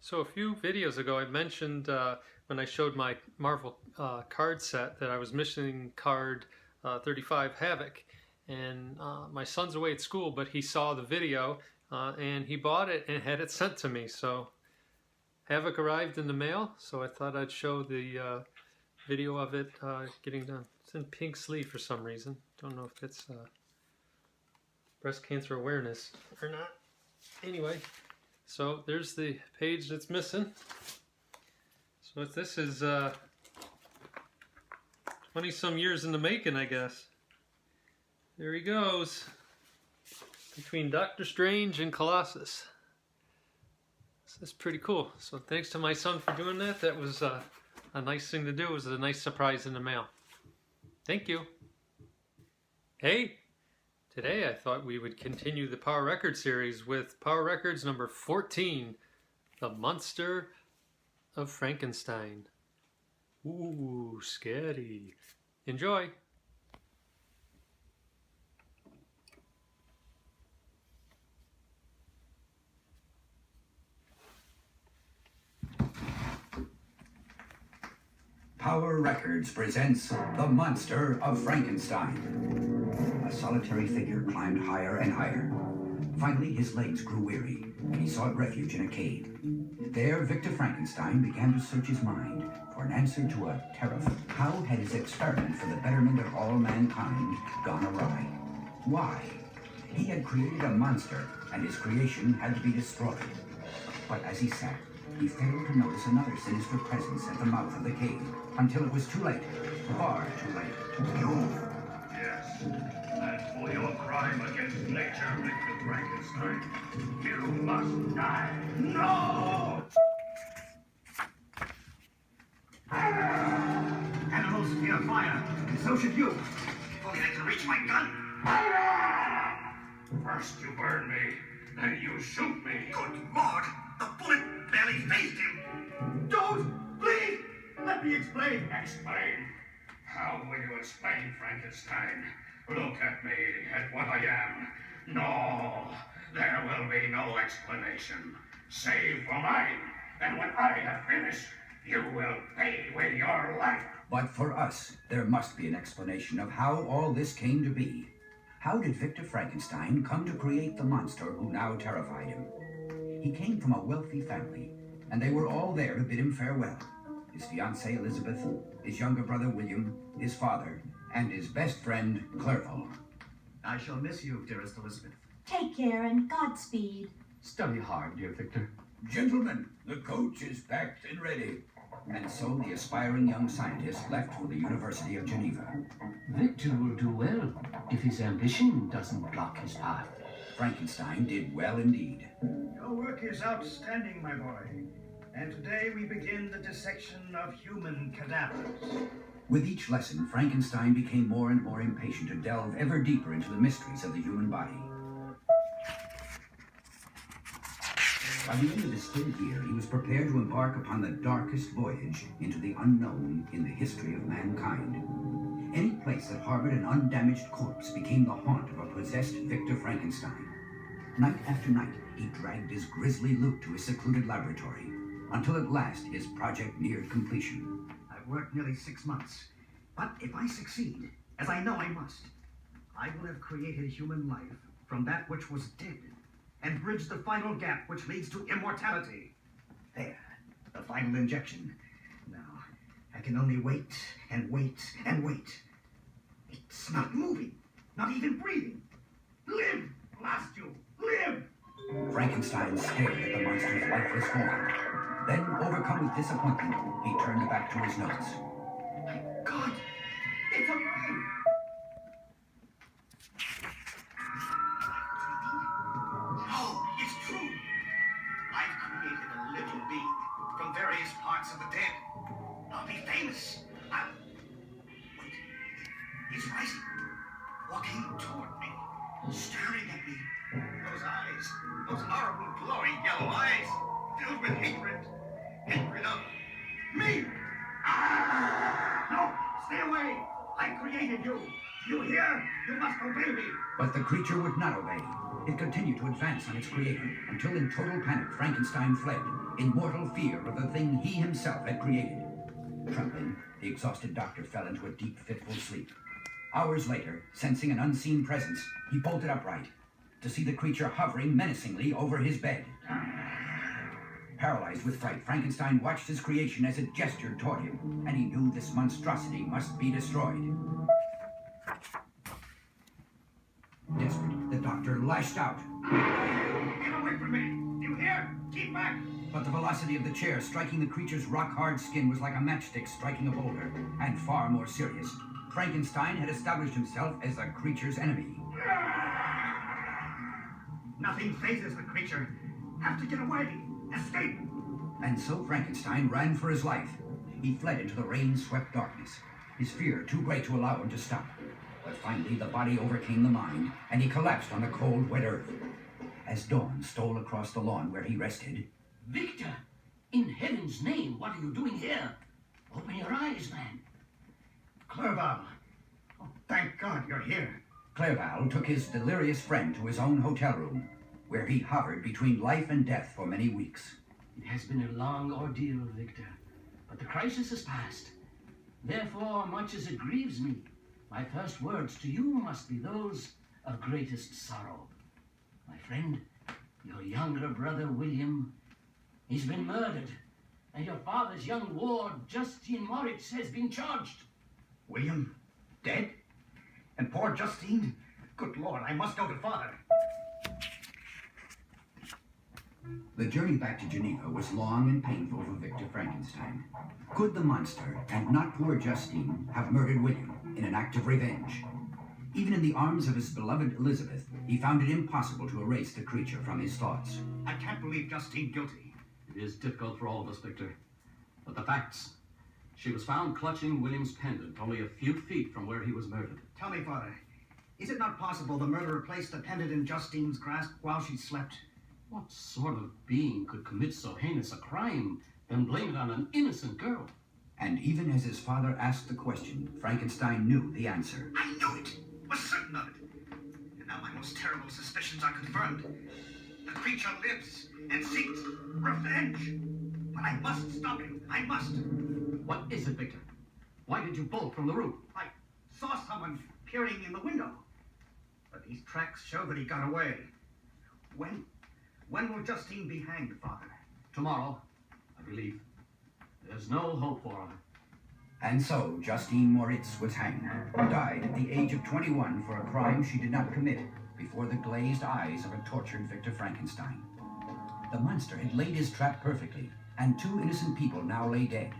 So a few videos ago I mentioned when I showed my Marvel card set that I was missing card 35 Havoc, and my son's away at school, but he saw the video and he bought it and had it sent to me. So Havoc arrived in the mail, so I thought I'd show the video of it getting done. It's in pink sleeve for some reason. Don't know if it's breast cancer awareness or not. Anyway, so there's the page that's missing. So if this is 20 some years in the making, I guess. There he goes, between Doctor Strange and Colossus. This is pretty cool. So thanks to my son for doing that. That was a nice thing to do. It was a nice surprise in the mail. Thank you. Hey, today I thought we would continue the Power Records series with Power Records number 14, The Monster of Frankenstein. Ooh, scary. Enjoy. Power Records presents The Monster of Frankenstein. A solitary figure climbed higher and higher. Finally, his legs grew weary, and he sought refuge in a cave. There, Victor Frankenstein began to search his mind for an answer to a terrifying... How had his experiment for the betterment of all mankind gone awry? Why? He had created a monster, and his creation had to be destroyed. But as he sat, he failed to notice another sinister presence at the mouth of the cave, until it was too late, far too late. You? Yes, and for your crime against nature, Victor Frankenstein, you must die. No! Animals fear fire, and so should you. If only I can reach my gun. First you burn me, then you shoot me. Good Lord! The bullet barely phased him. Don't! Please! Let me explain. Explain? How will you explain, Frankenstein? Look at me, at what I am. No, there will be no explanation. Save for mine. And when I have finished, you will pay with your life. But for us, there must be an explanation of how all this came to be. How did Victor Frankenstein come to create the monster who now terrified him? He came from a wealthy family, and they were all there to bid him farewell. His fiancée Elizabeth, his younger brother William, his father, and his best friend Clerval. I shall miss you, dearest Elizabeth. Take care and Godspeed. Study hard, dear Victor. Gentlemen, the coach is packed and ready. And so the aspiring young scientist left for the University of Geneva. Victor will do well if his ambition doesn't block his path. Frankenstein did well indeed. Your work is outstanding, my boy. And today we begin the dissection of human cadavers. With each lesson, Frankenstein became more and more impatient to delve ever deeper into the mysteries of the human body. By the end of his third year, he was prepared to embark upon the darkest voyage into the unknown in the history of mankind. Any place that harbored an undamaged corpse became the haunt of a possessed Victor Frankenstein. Night after night, he dragged his grisly loot to his secluded laboratory, until at last his project neared completion. I've worked nearly 6 months, but if I succeed, as I know I must, I will have created human life from that which was dead, and bridge the final gap which leads to immortality. There, the final injection. Now, I can only wait and wait and wait. It's not moving, not even breathing. Live, blast you, live! Frankenstein stared at the monster's lifeless form. Then, overcome with disappointment, he turned back to his notes. My God, it's a brain! Oh, it's true! I've created a living being from various parts of the dead. I'll be famous. Wait. He's rising. Walking toward me. Staring at me. Those eyes. Those horrible, glowing yellow eyes. Filled with hatred. Hatred of me. Ah! No! Stay away! I created you. You hear? You must obey me. But the creature would not obey. It continued to advance on its creator, until in total panic Frankenstein fled, in mortal fear of the thing he himself had created. Trembling, the exhausted doctor fell into a deep, fitful sleep. Hours later, sensing an unseen presence, he bolted upright to see the creature hovering menacingly over his bed. Paralyzed with fright, Frankenstein watched his creation as it gestured toward him, and he knew this monstrosity must be destroyed. Desperate, the doctor lashed out. Get away from me! You hear? Keep back! But the velocity of the chair striking the creature's rock-hard skin was like a matchstick striking a boulder, and far more serious. Frankenstein had established himself as the creature's enemy. Nothing phases the creature. Have to get away. Escape! And so Frankenstein ran for his life. He fled into the rain-swept darkness, his fear too great to allow him to stop. But finally the body overcame the mind, and he collapsed on the cold, wet earth. As dawn stole across the lawn where he rested, Victor, in heaven's name, what are you doing here? Open your eyes, man. Clerval! Oh, thank God you're here. Clerval took his delirious friend to his own hotel room, where he hovered between life and death for many weeks. It has been a long ordeal, Victor, but the crisis has passed. Therefore, much as it grieves me, my first words to you must be those of greatest sorrow. My friend, your younger brother William, he's been murdered, and your father's young ward, Justine Moritz, has been charged. William? Dead? And poor Justine? Good Lord, I must go to Father. The journey back to Geneva was long and painful for Victor Frankenstein. Could the monster, and not poor Justine, have murdered William in an act of revenge? Even in the arms of his beloved Elizabeth, he found it impossible to erase the creature from his thoughts. I can't believe Justine guilty. It is difficult for all of us, Victor. But the facts. She was found clutching William's pendant only a few feet from where he was murdered. Tell me, Father, is it not possible the murderer placed the pendant in Justine's grasp while she slept? What sort of being could commit so heinous a crime, then blame it on an innocent girl? And even as his father asked the question, Frankenstein knew the answer. I knew it! Was certain of it! And now my most terrible suspicions are confirmed. The creature lives and seeks revenge. But I must stop him. I must. What is it, Victor? Why did you bolt from the roof? I saw someone peering in the window. But these tracks show that he got away. When will Justine be hanged, Father? Tomorrow, I believe. There's no hope for her. And so Justine Moritz was hanged, died at the age of 21 for a crime she did not commit before the glazed eyes of a tortured Victor Frankenstein. The monster had laid his trap perfectly, and 2 innocent people now lay dead.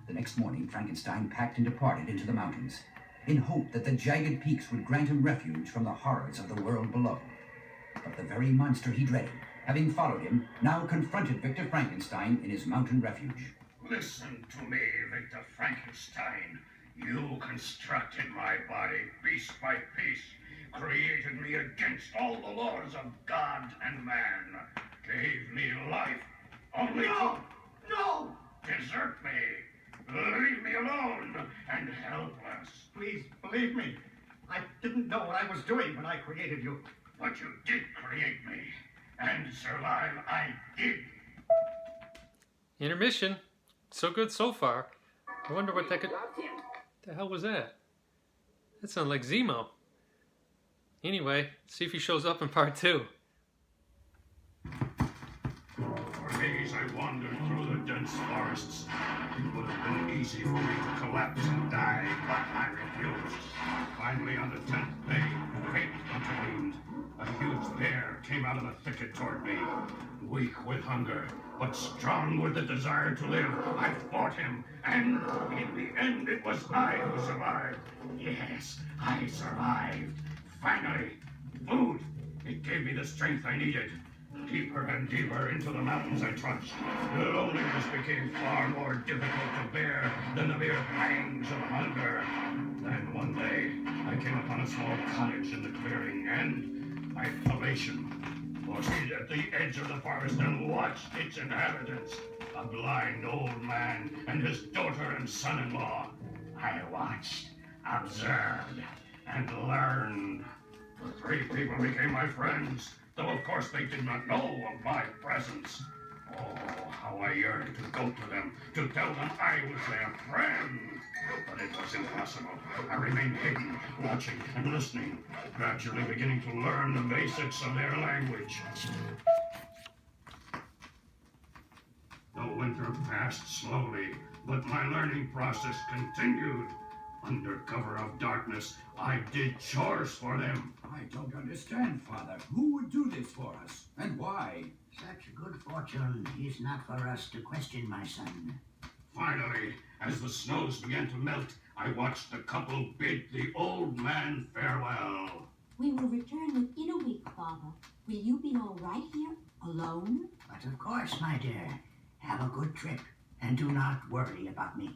The next morning, Frankenstein packed and departed into the mountains, in hope that the jagged peaks would grant him refuge from the horrors of the world below. But the very monster he dreaded, having followed him, now confronted Victor Frankenstein in his mountain refuge. Listen to me, Victor Frankenstein. You constructed my body piece by piece, created me against all the laws of God and man, gave me life, only No! to desert me, leave me alone and helpless. Please believe me. I didn't know what I was doing when I created you. But you did create me, and survive I did. Intermission. So good so far. I wonder what that could... The hell was that? That sounded like Zemo. Anyway, see if he shows up in part 2. For days I wandered through the dense forests. It would have been easy for me to collapse and die, but I refused. Finally, on the 10th day, fate intervened. A huge bear came out of the thicket toward me. Weak with hunger, but strong with the desire to live, I fought him, and in the end it was I who survived. Yes, I survived. Finally, food. It gave me the strength I needed. Deeper and deeper into the mountains I trudged. The loneliness became far more difficult to bear than the mere pangs of hunger. Then one day, I came upon a small cottage in the clearing, and my salvation was hid at the edge of the forest and watched its inhabitants. A blind old man and his daughter and son-in-law. I watched, observed, and learned. The 3 people became my friends, though of course they did not know of my presence. Oh, How I yearned to go to them, to tell them I was their friend. But it was impossible. I remained hidden, watching and listening, gradually beginning to learn the basics of their language. The winter passed slowly, but my learning process continued. Under cover of darkness, I did chores for them. I don't understand, Father. Who would do this for us, and why? Such good fortune is not for us to question, my son. Finally, as the snows began to melt, I watched the couple bid the old man farewell. We will return within a week, Father. Will you be all right here, alone? But of course, my dear. Have a good trip, and do not worry about me.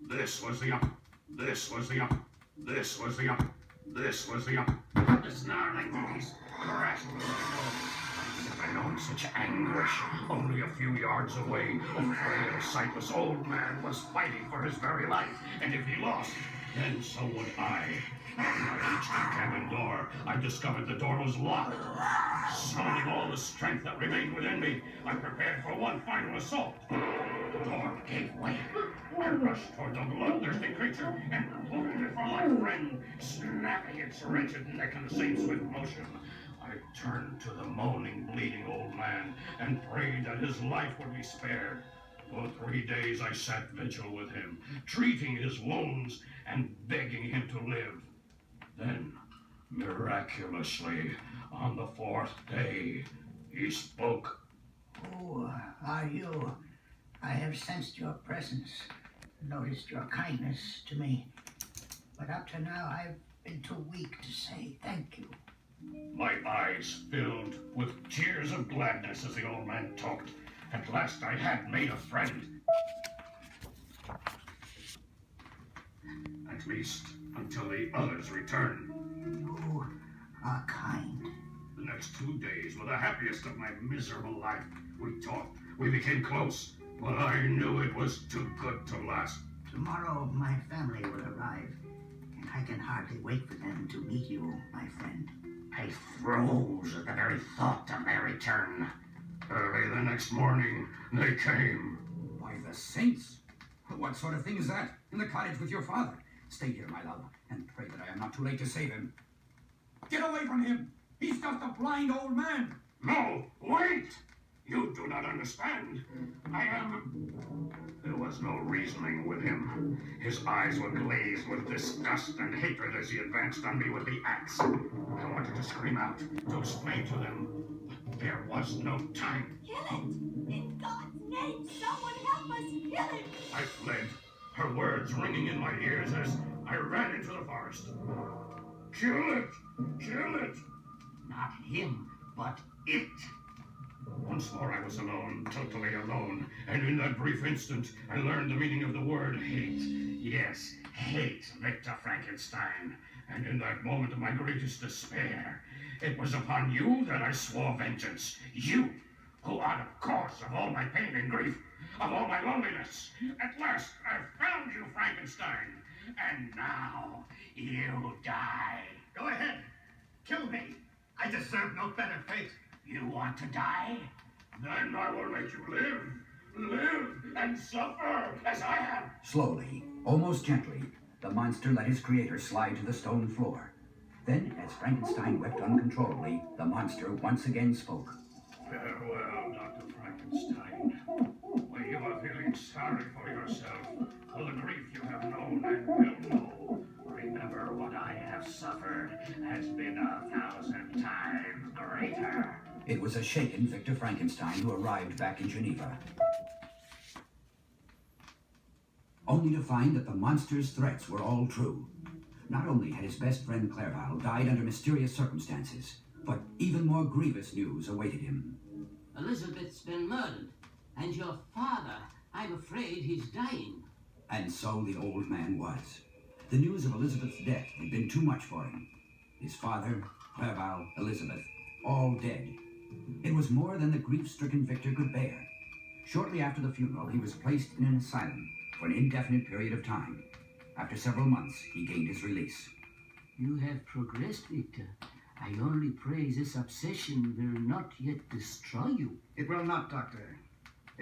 This was the up. This was the up. This was the up. This was the up. The snarling beast crashed into the snow. I known such anguish. Only a few yards away, a frail, sightless old man was fighting for his very life, and if he lost, then so would I. When I reached the cabin door, I discovered the door was locked. Summoning all the strength that remained within me, I prepared for one final assault. The door gave way. I rushed toward the bloodthirsty creature and pulled it from my friend, snapping its wretched neck in the same swift motion. I turned to the moaning, bleeding old man and prayed that his life would be spared. For 3 days I sat vigil with him, treating his wounds and begging him to live. Then, miraculously, on the 4th day, he spoke. Who are you? I have sensed your presence, noticed your kindness to me. But up to now, I've been too weak to say thank you. My eyes filled with tears of gladness as the old man talked. At last I had made a friend. At least until the others returned. You are kind. The next 2 days were the happiest of my miserable life. We talked, we became close, but I knew it was too good to last. Tomorrow, my family will arrive, and I can hardly wait for them to meet you, my friend. I froze at the very thought of their return. Early the next morning, they came. By the saints! What sort of thing is that? In the cottage with your father? Stay here, my love, and pray that I am not too late to save him. Get away from him! He's just a blind old man! No, wait! You do not understand. I am... There was no reasoning with him. His eyes were glazed with disgust and hatred as he advanced on me with the axe. I wanted to scream out, to explain to them, but there was no time. Kill it! In God's name, someone help us! Kill it! I fled, her words ringing in my ears as I ran into the forest. Kill it! Kill it! Not him, but it. Once more I was alone, totally alone, and in that brief instant I learned the meaning of the word hate. Yes, hate Victor Frankenstein. And in that moment of my greatest despair, it was upon you that I swore vengeance. You, who are the cause of all my pain and grief, of all my loneliness. At last I've found you, Frankenstein, and now you die. Go ahead. Kill me. I deserve no better fate. You want to die? Then I will make you live and suffer as I have. Slowly, almost gently, the monster let his creator slide to the stone floor. Then, as Frankenstein wept uncontrollably, the monster once again spoke. Farewell, Dr. Frankenstein. When you are feeling sorry for yourself, for the grief you have known and will know, remember what I have suffered has been 1,000 times greater. It was a shaken Victor Frankenstein who arrived back in Geneva, only to find that the monster's threats were all true. Not only had his best friend Clerval died under mysterious circumstances, but even more grievous news awaited him. Elizabeth's been murdered, and your father, I'm afraid he's dying. And so the old man was. The news of Elizabeth's death had been too much for him. His father, Clerval, Elizabeth, all dead. It was more than the grief-stricken Victor could bear. Shortly after the funeral, he was placed in an asylum for an indefinite period of time. After several months, he gained his release. You have progressed, Victor. I only pray this obsession will not yet destroy you. It will not, Doctor.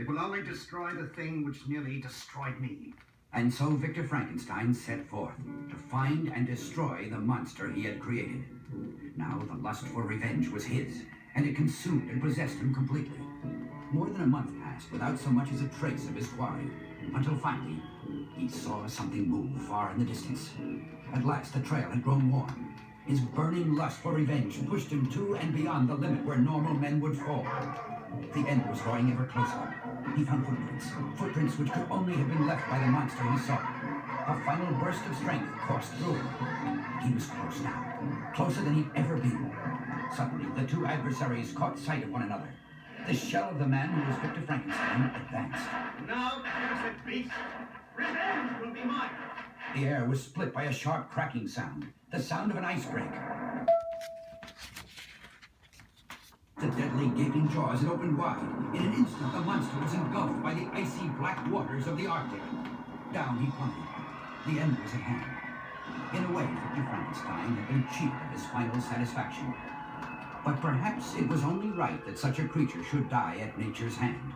It will only destroy the thing which nearly destroyed me. And so Victor Frankenstein set forth to find and destroy the monster he had created. Now the lust for revenge was his, and it consumed and possessed him completely. More than a month passed without so much as a trace of his quarry, until finally he saw something move far in the distance. At last the trail had grown warm. His burning lust for revenge pushed him to and beyond the limit where normal men would fall. The end was drawing ever closer. He found footprints which could only have been left by the monster he sought. A final burst of strength coursed through him. He was close now, closer than he'd ever been. Suddenly, the two adversaries caught sight of one another. The shell of the man who was Victor Frankenstein advanced. Now, accursed beast, revenge will be mine. The air was split by a sharp cracking sound, the sound of an ice break. The deadly gaping jaws had opened wide. In an instant, the monster was engulfed by the icy black waters of the Arctic. Down he plummeted. The end was at hand. In a way, Victor Frankenstein had been cheated of his final satisfaction. But perhaps it was only right that such a creature should die at nature's hand,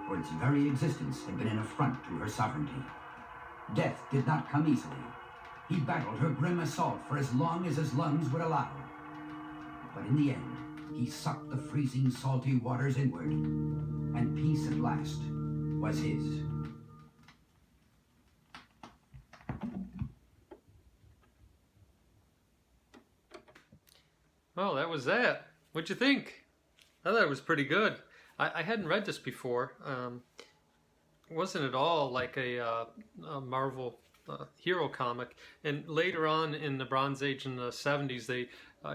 for its very existence had been an affront to her sovereignty. Death did not come easily. He battled her grim assault for as long as his lungs would allow. But in the end, he sucked the freezing, salty waters inward, and peace at last was his. Well, that was that. What'd you think? I thought it was pretty good. I hadn't read this before. It wasn't at all like a Marvel hero comic. And later on in the Bronze Age in the 70s,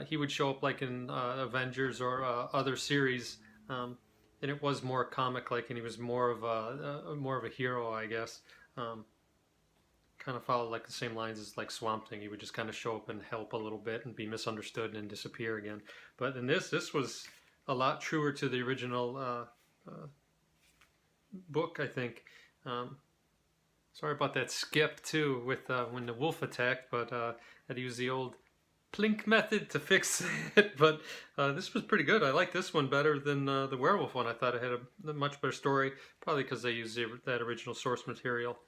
he would show up like in Avengers or other series, and it was more comic-like, and he was more of a hero, I guess. Kind of followed like the same lines as like Swamp Thing. He would just kind of show up and help a little bit and be misunderstood and then disappear again. But in this was a lot truer to the original book, I think. Sorry about that skip too with when the wolf attacked, but I had to use the old plink method to fix it. But this was pretty good. I like this one better than the werewolf one. I thought it had a much better story, probably because they used that original source material.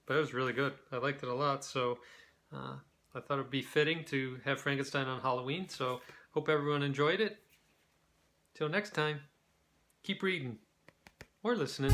But it was really good. I liked it a lot, so I thought it would be fitting to have Frankenstein on Halloween, so hope everyone enjoyed it. Till next time, keep reading or listening.